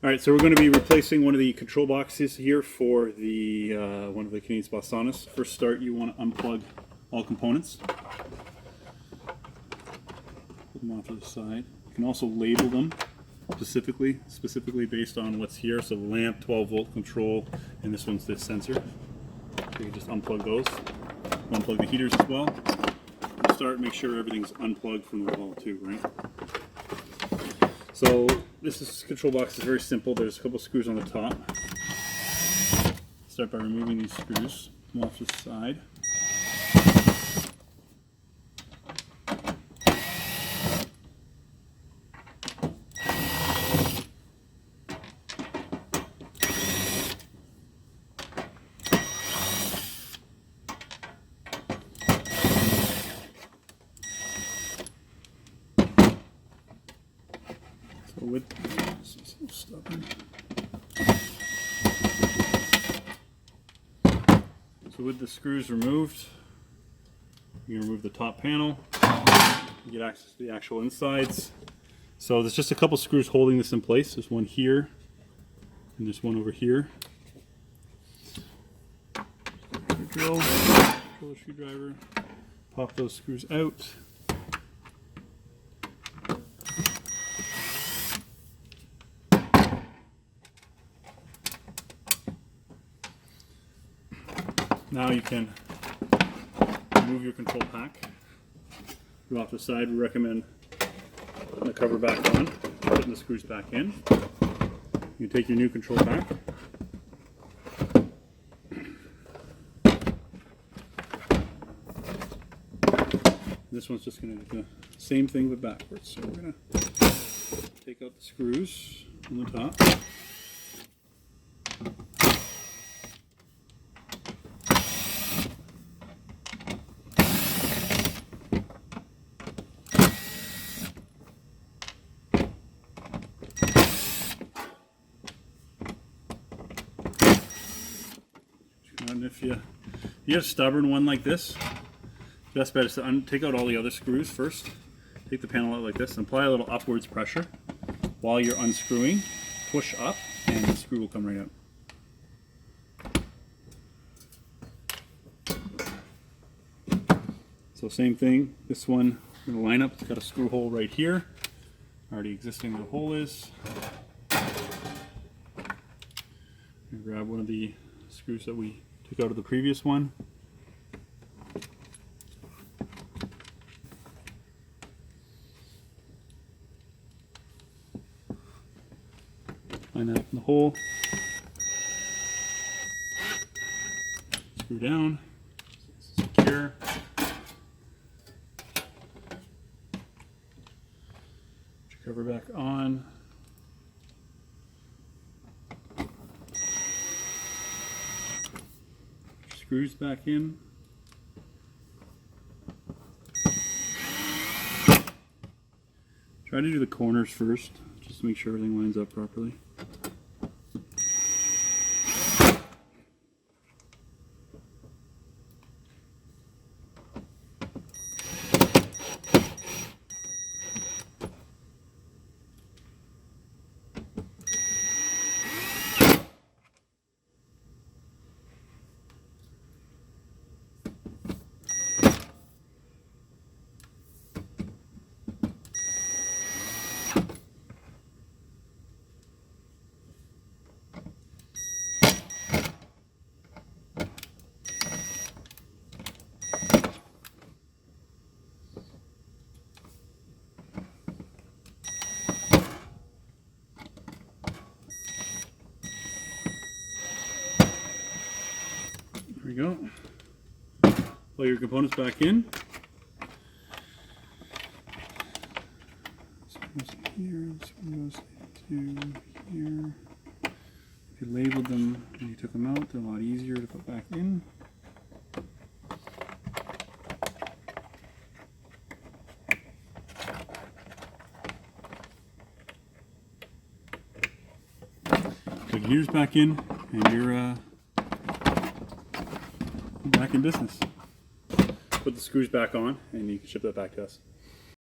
Alright, so we're going to be replacing one of the control boxes here for the one of the Canadian Spa saunas. First start, you want to unplug all components. Put them off to the side. You can also label them specifically based on what's here. So the lamp, 12 volt control, and this one's the sensor. So you can just unplug those. Unplug the heaters as well. Start, make sure everything's unplugged from the wall too, right? So this control box is very simple. There's a couple screws on the top. Start by removing these screws from off the side. So with the screws removed, you can remove the top panel, you get access to the actual insides. So there's just a couple screws holding this in place. There's one here, and there's one over here. Drill a screwdriver, pop those screws out. Now you can remove your control pack. Go off the side. We recommend putting the cover back on, putting the screws back in. You take your new control pack. This one's just going to do the same thing but backwards. So we're going to take out the screws on the top. And if you get a stubborn one like this, best bet is to take out all the other screws first. Take the panel out like this and apply a little upwards pressure while you're unscrewing. Push up and the screw will come right out. So same thing, this one, I'm going to line up, it's got a screw hole right here. Already existing where the hole is. Grab one of the screws that we took out of the previous one. Line that up in the hole. Screw down. Secure. Put your cover back on. Screws back in. Try to do the corners first, just to make sure everything lines up properly. There we go. Plug your components back in. This one goes here, this one goes to here. If you labeled them and you took them out, they're a lot easier to put back in. Plug your heaters back in and you're back in business. Put the screws back on and you can ship that back to us.